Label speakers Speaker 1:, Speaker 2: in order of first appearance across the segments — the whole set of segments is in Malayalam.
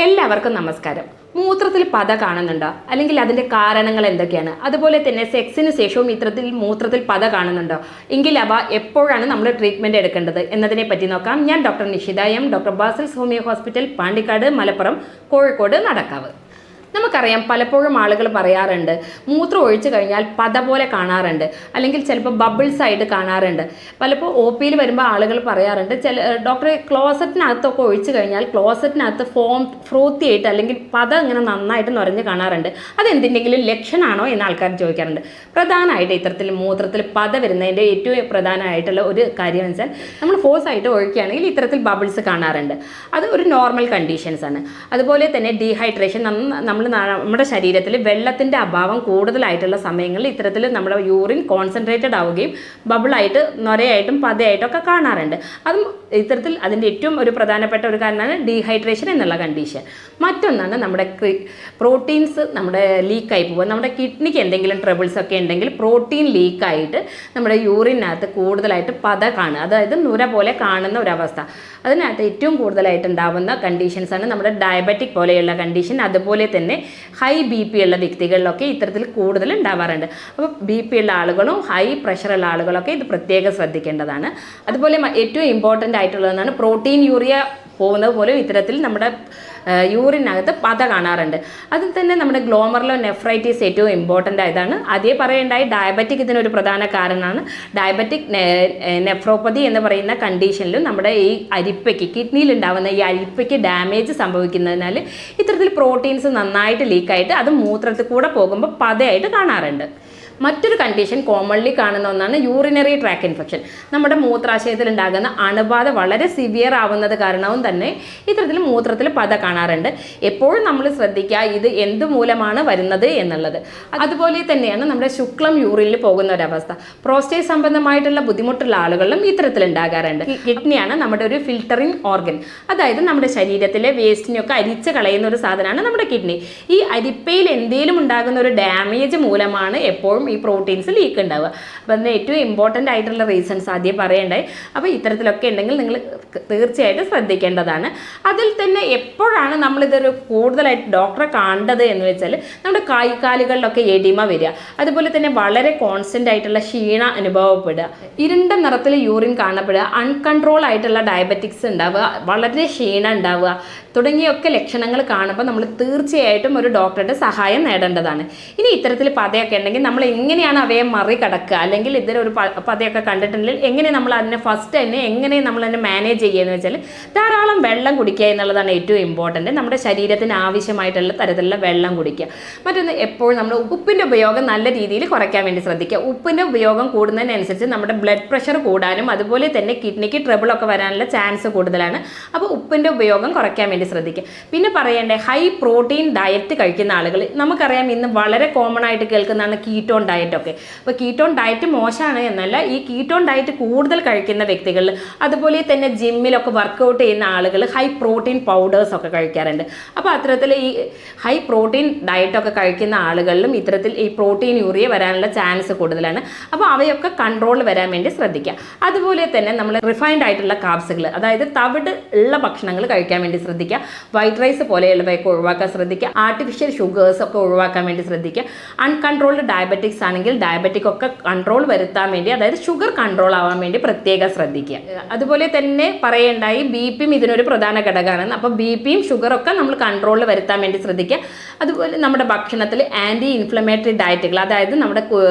Speaker 1: എല്ലാവർക്കും നമസ്കാരം. മൂത്രത്തിൽ പത കാണുന്നുണ്ടോ? അല്ലെങ്കിൽ അതിൻ്റെ കാരണങ്ങൾ എന്തൊക്കെയാണ്? അതുപോലെ തന്നെ സെക്സിന് ശേഷവും മൂത്രത്തിൽ പത കാണുന്നുണ്ടോ? എങ്കിൽ അവ എപ്പോഴാണ് നമ്മൾ ട്രീറ്റ്മെൻറ്റ് എടുക്കേണ്ടത് എന്നതിനെ പറ്റി നോക്കാം. ഞാൻ doctor Nishitha M, doctor Basil's homeo hospital, Pandikkad, Malappuram, Kozhikode, Nadakkavu. നമുക്കറിയാം, പലപ്പോഴും ആളുകൾ പറയാറുണ്ട് മൂത്രം ഒഴിച്ചു കഴിഞ്ഞാൽ പത പോലെ കാണാറുണ്ട്, അല്ലെങ്കിൽ ചിലപ്പോൾ ബബിൾസ് ആയിട്ട് കാണാറുണ്ട്. പലപ്പോൾ ഒ പിയിൽ വരുമ്പോൾ ആളുകൾ പറയാറുണ്ട്, ഡോക്ടറെ ക്ലോസറ്റിനകത്തൊക്കെ ഒഴിച്ചു കഴിഞ്ഞാൽ ക്ലോസറ്റിനകത്ത് ഫ്രോത്തി ആയിട്ട് അല്ലെങ്കിൽ പത ഇങ്ങനെ നന്നായിട്ട് നിറഞ്ഞ് കാണാറുണ്ട്. അതെന്തിൻ്റെങ്കിലും ലക്ഷണമാണോ എന്ന് ആൾക്കാർ ചോദിക്കാറുണ്ട്. പ്രധാനമായിട്ട് ഇത്തരത്തിൽ മൂത്രത്തിൽ പത വരുന്നതിൻ്റെ ഏറ്റവും പ്രധാനമായിട്ടുള്ള ഒരു കാര്യം എന്ന് വെച്ചാൽ, നമ്മൾ ഫോഴ്സ് ആയിട്ട് ഒഴിക്കുകയാണെങ്കിൽ ഇത്തരത്തിൽ ബബിൾസ് കാണാറുണ്ട്. അത് ഒരു നോർമൽ കണ്ടീഷൻസ് ആണ്. അതുപോലെ തന്നെ ഡീഹൈഡ്രേഷൻ, നമ്മുടെ ശരീരത്തിൽ വെള്ളത്തിൻ്റെ അഭാവം കൂടുതലായിട്ടുള്ള സമയങ്ങളിൽ ഇത്തരത്തിൽ നമ്മുടെ യൂറിൻ കോൺസെൻട്രേറ്റഡ് ആവുകയും ബബിളായിട്ട് നൊരയായിട്ടും പതയായിട്ടും ഒക്കെ കാണാറുണ്ട്. അതും ഇത്തരത്തിൽ അതിൻ്റെ ഏറ്റവും ഒരു പ്രധാനപ്പെട്ട ഒരു കാരണമാണ് ഡീഹൈഡ്രേഷൻ എന്നുള്ള കണ്ടീഷൻ. മറ്റൊന്നാണ് നമ്മുടെ പ്രോട്ടീൻസ് നമ്മുടെ ലീക്കായി പോകുക. നമ്മുടെ കിഡ്നിക്ക് എന്തെങ്കിലും ട്രബിൾസ് ഒക്കെ ഉണ്ടെങ്കിൽ പ്രോട്ടീൻ ലീക്കായിട്ട് നമ്മുടെ യൂറിനകത്ത് കൂടുതലായിട്ട് പത കാണുക, അതായത് നുര പോലെ കാണുന്ന ഒരവസ്ഥ. അതിനകത്ത് ഏറ്റവും കൂടുതലായിട്ട് ഉണ്ടാകുന്ന കണ്ടീഷൻസാണ് നമ്മുടെ ഡയബറ്റിക് പോലെയുള്ള കണ്ടീഷൻ. അതുപോലെ തന്നെ ഹൈ ബി പി ഉള്ള വ്യക്തികളിലൊക്കെ ഇത്തരത്തിൽ കൂടുതൽ ഉണ്ടാവാറുണ്ട്. അപ്പോൾ ബി പി ഉള്ള ആളുകളും ഹൈ പ്രഷറുള്ള ആളുകളൊക്കെ ഇത് പ്രത്യേകം ശ്രദ്ധിക്കേണ്ടതാണ്. അതുപോലെ ഏറ്റവും ഇമ്പോർട്ടൻ്റ് ആയിട്ടുള്ളതാണ് പ്രോട്ടീൻ യൂറിയ പോകുന്നത് പോലും ഇത്തരത്തിൽ നമ്മുടെ യൂറിനകത്ത് പത കാണാറുണ്ട്. അതിൽ തന്നെ നമ്മുടെ ഗ്ലോമർലോ നെഫ്രൈറ്റിസ് ഏറ്റവും ഇമ്പോർട്ടൻ്റ് ആയതാണ്. ആദ്യം പറയേണ്ടായി ഡയബറ്റിക് ഇതിനൊരു പ്രധാന കാരണമാണ്. ഡയബറ്റിക് നെഫ്രോപ്പതി എന്ന് പറയുന്ന കണ്ടീഷനിലും നമ്മുടെ ഈ അരിപ്പയ്ക്ക്, കിഡ്നിയിൽ ഉണ്ടാകുന്ന ഈ അരിപ്പയ്ക്ക് ഡാമേജ് സംഭവിക്കുന്നതിനാൽ ഇത്തരത്തിൽ പ്രോട്ടീൻസ് നന്നായിട്ട് ലീക്കായിട്ട് അത് മൂത്രത്തിൽ കൂടെ പോകുമ്പോൾ പതയായിട്ട് കാണാറുണ്ട്. മറ്റൊരു കണ്ടീഷൻ കോമൺലി കാണുന്ന ഒന്നാണ് യൂറിനറി ട്രാക്ക് ഇൻഫെക്ഷൻ. നമ്മുടെ മൂത്രാശയത്തിൽ ഉണ്ടാകുന്ന അണുബാധ വളരെ സിവിയർ ആവുന്നത് കാരണവും തന്നെ ഇത്തരത്തിൽ മൂത്രത്തിൽ പത കാണാറുണ്ട്. എപ്പോഴും നമ്മൾ ശ്രദ്ധിക്കുക ഇത് എന്ത് മൂലമാണ് വരുന്നത് എന്നുള്ളത്. അതുപോലെ തന്നെയാണ് നമ്മുടെ ശുക്ലം യൂറിനിൽ പോകുന്ന ഒരവസ്ഥ. പ്രോസ്റ്റേറ്റ് സംബന്ധമായിട്ടുള്ള ബുദ്ധിമുട്ടുള്ള ആളുകളിലും ഇത്തരത്തിൽ ഉണ്ടാകാറുണ്ട്. കിഡ്നിയാണ് നമ്മുടെ ഒരു ഫിൽറ്ററിങ് ഓർഗൻ, അതായത് നമ്മുടെ ശരീരത്തിലെ വേസ്റ്റിനെയൊക്കെ അരിച്ച് കളയുന്ന ഒരു സാധനമാണ് നമ്മുടെ കിഡ്നി. ഈ അരിപ്പയിൽ എന്തെങ്കിലും ഉണ്ടാകുന്ന ഒരു ഡാമേജ് മൂലമാണ് എപ്പോഴും ഈ പ്രോട്ടീൻസ് ലീക്ക് ഉണ്ടാവുക. അപ്പോൾ അതിന് ഏറ്റവും ഇമ്പോർട്ടൻ്റ് ആയിട്ടുള്ള റീസൺസ് ആദ്യം പറയണ്ടായി. അപ്പോൾ ഇത്തരത്തിലൊക്കെ ഉണ്ടെങ്കിൽ നിങ്ങൾ തീർച്ചയായിട്ടും ശ്രദ്ധിക്കേണ്ടതാണ്. അതിൽ തന്നെ എപ്പോഴാണ് നമ്മളിതൊരു കൂടുതലായിട്ട് ഡോക്ടറെ കാണേണ്ടത് എന്ന് വെച്ചാൽ, നമ്മുടെ കൈകാലുകളിലൊക്കെ എഡിമ വരിക, അതുപോലെ തന്നെ വളരെ കോൺസ്റ്റൻ്റ് ആയിട്ടുള്ള ക്ഷീണ അനുഭവപ്പെടുക, ഇരുണ്ട നിറത്തിൽ യൂറിൻ കാണപ്പെടുക, അൺകൺട്രോൾ ആയിട്ടുള്ള ഡയബറ്റിക്സ് ഉണ്ടാവുക, വളരെ ക്ഷീണം ഉണ്ടാവുക തുടങ്ങിയൊക്കെ ലക്ഷണങ്ങൾ കാണുമ്പോൾ നമ്മൾ തീർച്ചയായിട്ടും ഒരു ഡോക്ടറുടെ സഹായം നേടേണ്ടതാണ്. ഇനി ഇത്തരത്തിൽ പതയൊക്കെ ഉണ്ടെങ്കിൽ നമ്മൾ എങ്ങനെയാണ് അവയെ മറികടക്കുക, അല്ലെങ്കിൽ ഇതിലൊരു പതയൊക്കെ കണ്ടിട്ടുണ്ടെങ്കിൽ എങ്ങനെ നമ്മൾ അതിനെ ഫസ്റ്റ് തന്നെ എങ്ങനെ നമ്മൾ അതിനെ മാനേജ് ചെയ്യുകയെന്ന് വെച്ചാൽ, ധാരാളം വെള്ളം കുടിക്കുക എന്നുള്ളതാണ് ഏറ്റവും ഇമ്പോർട്ടൻറ്റ്. നമ്മുടെ ശരീരത്തിന് ആവശ്യമായിട്ടുള്ള തരത്തിലുള്ള വെള്ളം കുടിക്കുക. മറ്റൊന്ന്, എപ്പോഴും നമ്മൾ ഉപ്പിൻ്റെ ഉപയോഗം നല്ല രീതിയിൽ കുറയ്ക്കാൻ വേണ്ടി ശ്രദ്ധിക്കുക. ഉപ്പിൻ്റെ ഉപയോഗം കൂടുന്നതിനനുസരിച്ച് നമ്മുടെ ബ്ലഡ് പ്രഷർ കൂടാനും അതുപോലെ തന്നെ കിഡ്നിക്ക് ട്രബിളൊക്കെ വരാനുള്ള ചാൻസ് കൂടുതലാണ്. അപ്പോൾ ഉപ്പിൻ്റെ ഉപയോഗം കുറയ്ക്കാൻ വേണ്ടി ശ്രദ്ധിക്കുക. പിന്നെ പറയേണ്ടത്, ഹൈ പ്രോട്ടീൻ ഡയറ്റ് കഴിക്കുന്ന ആളുകൾ, നമുക്കറിയാം ഇന്ന് വളരെ കോമൺ ആയിട്ട് കേൾക്കുന്നതാണ് കീറ്റോൺ ഡയറ്റൊക്കെ. അപ്പോൾ കീറ്റോൺ ഡയറ്റ് മോശമാണ് എന്നല്ല, ഈ കീറ്റോൺ ഡയറ്റ് കൂടുതൽ കഴിക്കുന്ന വ്യക്തികളിൽ, അതുപോലെ തന്നെ ജിമ്മിലൊക്കെ വർക്കൗട്ട് ചെയ്യുന്ന ആളുകൾ ഹൈ പ്രോട്ടീൻ പൗഡേഴ്സൊക്കെ കഴിക്കാറുണ്ട്. അപ്പോൾ അത്തരത്തിൽ ഈ ഹൈ പ്രോട്ടീൻ ഡയറ്റൊക്കെ കഴിക്കുന്ന ആളുകളിലും ഇത്തരത്തിൽ ഈ പ്രോട്ടീൻ യൂറിയ വരാനുള്ള ചാൻസ് കൂടുതലാണ്. അപ്പോൾ അവയൊക്കെ കൺട്രോൾ വരാൻ വേണ്ടി ശ്രദ്ധിക്കുക. അതുപോലെ തന്നെ നമ്മൾ റിഫൈൻഡ് ആയിട്ടുള്ള കാർബ്സുകൾ, അതായത് തവിട് ഉള്ള ഭക്ഷണങ്ങൾ കഴിക്കാൻ വേണ്ടി ശ്രദ്ധിക്കുക. വൈറ്റ് റൈസ് പോലെയുള്ളവയൊക്കെ ഒഴിവാക്കാൻ ശ്രദ്ധിക്കുക. ആർട്ടിഫിഷ്യൽ ഷുഗേഴ്സ് ഒക്കെ ഒഴിവാക്കാൻ വേണ്ടി ശ്രദ്ധിക്കുക. അൺകൺട്രോൾഡ് ഡയബറ്റിക്സ് ആണെങ്കിൽ ഡയബറ്റിക് ഒക്കെ കൺട്രോൾ വരുത്താൻ വേണ്ടി, അതായത് ഷുഗർ കൺട്രോൾ ആവാൻ വേണ്ടി പ്രത്യേകം ശ്രദ്ധിക്കുക. അതുപോലെ തന്നെ പറയേണ്ടായി, ബി പിയും ഇതിനൊരു പ്രധാന ഘടകമാണ്. അപ്പോൾ ബി പിയും ഷുഗറൊക്കെ നമ്മൾ കൺട്രോളിൽ വരുത്താൻ വേണ്ടി ശ്രദ്ധിക്കുക. അതുപോലെ നമ്മുടെ ഭക്ഷണത്തിൽ ആൻറ്റി ഇൻഫ്ലമേറ്ററി ഡയറ്റുകൾ, അതായത്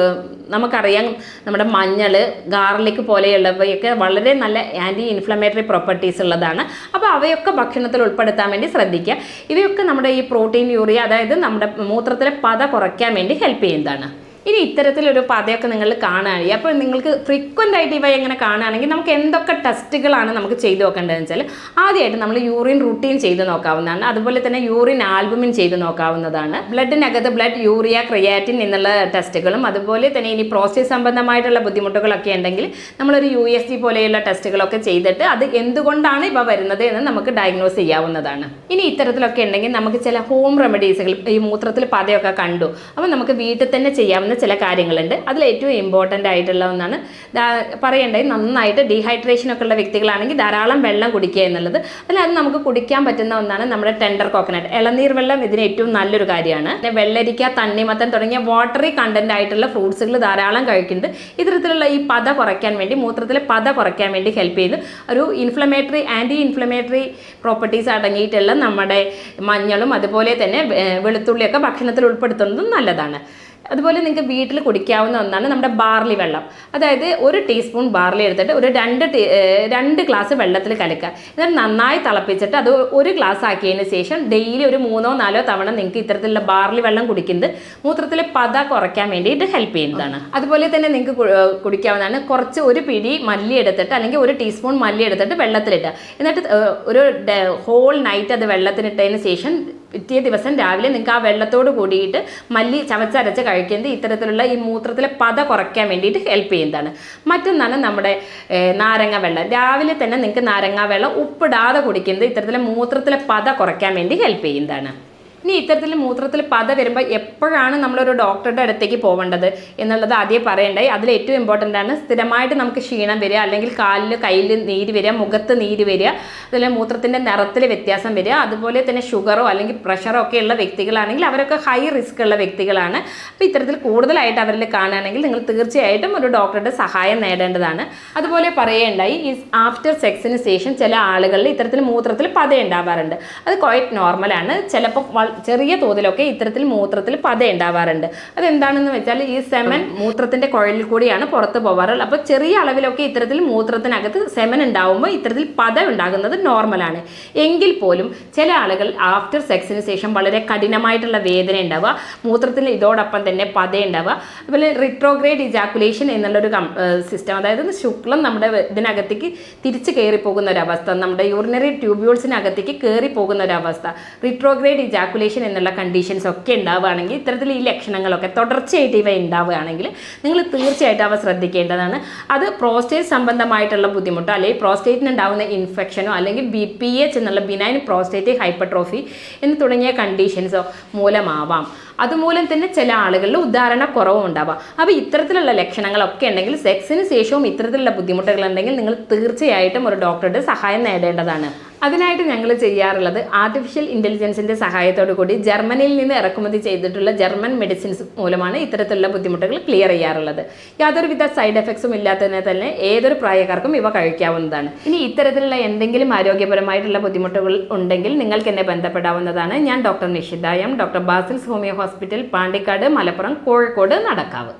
Speaker 1: നമുക്കറിയാം നമ്മുടെ മഞ്ഞൾ, ഗാർലിക് പോലെയുള്ളവയൊക്കെ വളരെ നല്ല ആൻറ്റി ഇൻഫ്ലമേറ്ററി പ്രോപ്പർട്ടീസ് ഉള്ളതാണ്. അപ്പോൾ അവയൊക്കെ ഭക്ഷണത്തിൽ ഉൾപ്പെടുത്താൻ വേണ്ടി ശ്രദ്ധിക്കുക. ഇവയൊക്കെ നമ്മുടെ ഈ പ്രോട്ടീൻ യൂറിയ, അതായത് നമ്മുടെ മൂത്രത്തിലെ പത കുറയ്ക്കാൻ വേണ്ടി ഹെൽപ്പ് ചെയ്യുന്നതാണ്. ഇനി ഇത്തരത്തിലൊരു പതയൊക്കെ നിങ്ങൾ കാണുകയാണെങ്കിൽ, അപ്പോൾ നിങ്ങൾക്ക് ഫ്രീക്വൻ്റ് ആയിട്ട് ഇവ എങ്ങനെ കാണുകയാണെങ്കിൽ നമുക്ക് എന്തൊക്കെ ടെസ്റ്റുകളാണ് നമുക്ക് ചെയ്ത് നോക്കേണ്ടതെന്ന് വെച്ചാൽ, ആദ്യമായിട്ട് നമ്മൾ യൂറിൻ റുട്ടീൻ ചെയ്ത് നോക്കാവുന്നതാണ്. അതുപോലെ തന്നെ യൂറിൻ ആൽബുമിൻ ചെയ്ത് നോക്കാവുന്നതാണ്. ബ്ലഡിനകത്ത് ബ്ലഡ് യൂറിയ, ക്രിയാറ്റിൻ എന്നുള്ള ടെസ്റ്റുകളും, അതുപോലെ തന്നെ ഇനി പ്രോസ്റ്റേറ്റ് സംബന്ധമായിട്ടുള്ള ബുദ്ധിമുട്ടുകളൊക്കെ ഉണ്ടെങ്കിൽ നമ്മളൊരു USG പോലെയുള്ള ടെസ്റ്റുകളൊക്കെ ചെയ്തിട്ട് അത് എന്തുകൊണ്ടാണ് ഇവ വരുന്നത് എന്ന് നമുക്ക് ഡയഗ്നോസ് ചെയ്യാവുന്നതാണ്. ഇനി ഇത്തരത്തിലൊക്കെ ഉണ്ടെങ്കിൽ നമുക്ക് ചില ഹോം റെമഡീസുകൾ, ഈ മൂത്രത്തിൽ പതയൊക്കെ കണ്ടു, അപ്പോൾ നമുക്ക് വീട്ടിൽ തന്നെ ചെയ്യാവുന്ന ശ്രദ്ധിക്കേണ്ട ചില കാര്യങ്ങളുണ്ട്. അതിൽ ഏറ്റവും ഇമ്പോർട്ടൻ്റ് ആയിട്ടുള്ള ഒന്നാണ് പറയേണ്ടത്, നന്നായിട്ട് ഡീഹൈഡ്രേഷൻ ഒക്കെ ഉള്ള വ്യക്തികളാണെങ്കിൽ ധാരാളം വെള്ളം കുടിക്കുക എന്നുള്ളത്. അതിലത് നമുക്ക് കുടിക്കാൻ പറ്റുന്ന ഒന്നാണ് നമ്മുടെ ടെൻഡർ കോക്കനട്ട്, ഇളനീർ വെള്ളം. ഇതിന് ഏറ്റവും നല്ലൊരു കാര്യമാണ്. പിന്നെ വെള്ളരിക്ക, തണ്ണിമത്തൻ തുടങ്ങിയ വാട്ടറി കണ്ടന്റ് ആയിട്ടുള്ള ഫ്രൂട്ട്സുകൾ ധാരാളം കഴിക്കുന്നുണ്ട്. ഇത്തരത്തിലുള്ള ഈ പത കുറയ്ക്കാൻ വേണ്ടി, മൂത്രത്തിലെ പത കുറയ്ക്കാൻ വേണ്ടി ഹെൽപ്പ് ചെയ്യുന്നു. ഒരു ആൻറ്റി ഇൻഫ്ലമേറ്ററി പ്രോപ്പർട്ടീസ് അടങ്ങിയിട്ടുള്ള നമ്മുടെ മഞ്ഞളും അതുപോലെ തന്നെ വെളുത്തുള്ളിയൊക്കെ ഭക്ഷണത്തിൽ ഉൾപ്പെടുത്തുന്നതും നല്ലതാണ്. അതുപോലെ നിങ്ങൾക്ക് വീട്ടിൽ കുടിക്കാവുന്ന ഒന്നാണ് നമ്മുടെ ബാർലി വെള്ളം. അതായത് 1 ടീസ്പൂൺ ബാർലി എടുത്തിട്ട് ഒരു 2 ഗ്ലാസ് വെള്ളത്തിൽ കലക്കുക. എന്നിട്ട് നന്നായി തിളപ്പിച്ചിട്ട് അത് 1 ഗ്ലാസ് ആക്കിയതിന് ശേഷം ഡെയിലി ഒരു 3-4 തവണ നിങ്ങൾക്ക് ഇത്തരത്തിലുള്ള ബാർലി വെള്ളം കുടിക്കുന്നത് മൂത്രത്തിലെ പത കുറയ്ക്കാൻ വേണ്ടിയിട്ട് ഹെൽപ്പ് ചെയ്യുന്നതാണ്. അതുപോലെ തന്നെ നിങ്ങൾക്ക് കുടിക്കാവുന്നതാണ് കുറച്ച് 1 പിടി മല്ലി എടുത്തിട്ട് അല്ലെങ്കിൽ 1 ടീസ്പൂൺ മല്ലി എടുത്തിട്ട് വെള്ളത്തിലിട്ടുക. എന്നിട്ട് ഒരു ഹോൾ നൈറ്റ് അത് വെള്ളത്തിലിട്ടതിന് ശേഷം പിറ്റേ ദിവസം രാവിലെ നിങ്ങൾക്ക് ആ വെള്ളത്തോട് കൂടിയിട്ട് മല്ലി ചവച്ചരച്ച് കഴിക്കുന്നത് ഇത്തരത്തിലുള്ള ഈ മൂത്രത്തിലെ പത കുറയ്ക്കാൻ വേണ്ടിയിട്ട് ഹെൽപ്പ് ചെയ്യുന്നതാണ്. മറ്റൊന്നാണ് നമ്മുടെ നാരങ്ങ വെള്ളം. രാവിലെ തന്നെ നിങ്ങൾക്ക് നാരങ്ങ വെള്ളം ഉപ്പിടാതെ കുടിക്കുന്നത് ഇത്തരത്തിലെ മൂത്രത്തിലെ പത കുറയ്ക്കാൻ വേണ്ടി ഹെൽപ്പ് ചെയ്യുന്നതാണ്. ഇനി ഇത്തരത്തിൽ മൂത്രത്തിൽ പത വരുമ്പോൾ എപ്പോഴാണ് നമ്മളൊരു ഡോക്ടറുടെ അടുത്തേക്ക് പോകേണ്ടത് എന്നുള്ളത് ആദ്യം പറയേണ്ടായി. അതിൽ ഏറ്റവും ഇമ്പോർട്ടൻ്റ് ആണ് സ്ഥിരമായിട്ട് നമുക്ക് ക്ഷീണം വരിക, അല്ലെങ്കിൽ കയ്യിൽ നീര് വരിക, മുഖത്ത് നീര് വരിക, അതുപോലെ മൂത്രത്തിൻ്റെ നിറത്തിൽ വ്യത്യാസം വരിക, അതുപോലെ തന്നെ ഷുഗറോ അല്ലെങ്കിൽ പ്രഷറോ ഒക്കെ ഉള്ള വ്യക്തികളാണെങ്കിൽ അവരൊക്കെ ഹൈ റിസ്ക് ഉള്ള വ്യക്തികളാണ്. അപ്പോൾ ഇത്തരത്തിൽ കൂടുതലായിട്ട് അവരിൽ കാണുകയാണെങ്കിൽ നിങ്ങൾ തീർച്ചയായിട്ടും ഒരു ഡോക്ടറുടെ സഹായം നേടേണ്ടതാണ്. അതുപോലെ പറയേണ്ടായി, ഈ ആഫ്റ്റർ സെക്സിന് ശേഷം ചില ആളുകളിൽ ഇത്തരത്തിൽ മൂത്രത്തിൽ പത ഉണ്ടാവാറുണ്ട്. അത് ക്വൈറ്റ് നോർമലാണ്. ചിലപ്പോൾ ചെറിയ തോതിലൊക്കെ ഇത്തരത്തിൽ മൂത്രത്തിൽ പത ഉണ്ടാവാറുണ്ട്. അതെന്താണെന്ന് വെച്ചാൽ ഈ സെമൻ മൂത്രത്തിൻ്റെ കുഴലിൽ കൂടിയാണ് പുറത്ത് പോകാറുള്ളത്. അപ്പോൾ ചെറിയ അളവിലൊക്കെ ഇത്തരത്തിൽ മൂത്രത്തിനകത്ത് സെമൻ ഉണ്ടാവുമ്പോൾ ഇത്തരത്തിൽ പത ഉണ്ടാകുന്നത് നോർമലാണ്. എങ്കിൽ പോലും ചില ആളുകൾ ആഫ്റ്റർ സെക്സിന് ശേഷം വളരെ കഠിനമായിട്ടുള്ള വേദന ഉണ്ടാവുക, മൂത്രത്തിൽ ഇതോടൊപ്പം തന്നെ പത ഉണ്ടാവുക, അതുപോലെ റിട്രോഗ്രേഡ് ഇജാക്കുലേഷൻ എന്നുള്ളൊരു സിസ്റ്റം, അതായത് ശുക്ലം നമ്മുടെ ഇതിനകത്തേക്ക് തിരിച്ച് കയറിപ്പോകുന്ന ഒരവസ്ഥ, നമ്മുടെ യൂറിനറി ട്യൂബ്യൂൾസിനകത്തേക്ക് കയറിപ്പോകുന്ന ഒരവസ്ഥ, റിട്രോഗ്രേഡ് ഇജാക്കുലേഷൻ എന്നുള്ള കണ്ടീഷൻസ് ഒക്കെ ഉണ്ടാവുകയാണെങ്കിൽ, ഇത്തരത്തിൽ ഈ ലക്ഷണങ്ങളൊക്കെ തുടർച്ചയായിട്ട് ഇവ ഉണ്ടാവുകയാണെങ്കിൽ നിങ്ങൾ തീർച്ചയായിട്ടും അവ ശ്രദ്ധിക്കേണ്ടതാണ്. അത് പ്രോസ്റ്റേറ്റ് സംബന്ധമായിട്ടുള്ള ബുദ്ധിമുട്ടോ അല്ലെങ്കിൽ പ്രോസ്റ്റേറ്റിന് ഉണ്ടാകുന്ന ഇൻഫെക്ഷനോ അല്ലെങ്കിൽ BPH എന്നുള്ള ബിനൈൻ പ്രോസ്റ്റേറ്റ് ഹൈപ്പർട്രോഫി എന്ന് തുടങ്ങിയ കണ്ടീഷൻസോ മൂലമാവാം. അതുമൂലം തന്നെ ചില ആളുകളിൽ ഉദാഹരണക്കുറവും ഉണ്ടാവാം. അപ്പോൾ ഇത്തരത്തിലുള്ള ലക്ഷണങ്ങളൊക്കെ ഉണ്ടെങ്കിൽ, സെക്സിന് ശേഷവും ഇത്തരത്തിലുള്ള ബുദ്ധിമുട്ടുകൾ ഉണ്ടെങ്കിൽ നിങ്ങൾ തീർച്ചയായിട്ടും ഒരു ഡോക്ടറുടെ സഹായം നേടേണ്ടതാണ്. അതിനായിട്ട് ഞങ്ങൾ ചെയ്യാറുള്ളത് ആർട്ടിഫിഷ്യൽ ഇൻ്റലിജൻസിൻ്റെ സഹായത്തോടു കൂടി ജർമ്മനിയിൽ നിന്ന് ഇറക്കുമതി ചെയ്തിട്ടുള്ള ജർമ്മൻ മെഡിസിൻസ് മൂലമാണ് ഇത്തരത്തിലുള്ള ബുദ്ധിമുട്ടുകൾ ക്ലിയർ ചെയ്യാറുള്ളത്. യാതൊരുവിധ സൈഡ് എഫക്ട്സും ഇല്ലാത്തതിനെ തന്നെ ഏതൊരു പ്രായക്കാർക്കും ഇവ കഴിക്കാവുന്നതാണ്. ഇനി ഇത്തരത്തിലുള്ള എന്തെങ്കിലും ആരോഗ്യപരമായിട്ടുള്ള ബുദ്ധിമുട്ടുകൾ ഉണ്ടെങ്കിൽ നിങ്ങൾക്ക് എന്നെ ബന്ധപ്പെടാവുന്നതാണ്. ഞാൻ doctor Nishitha M, doctor Basil's homeo hospital, Pandikkad, Malappuram, Kozhikode, Nadakkavu.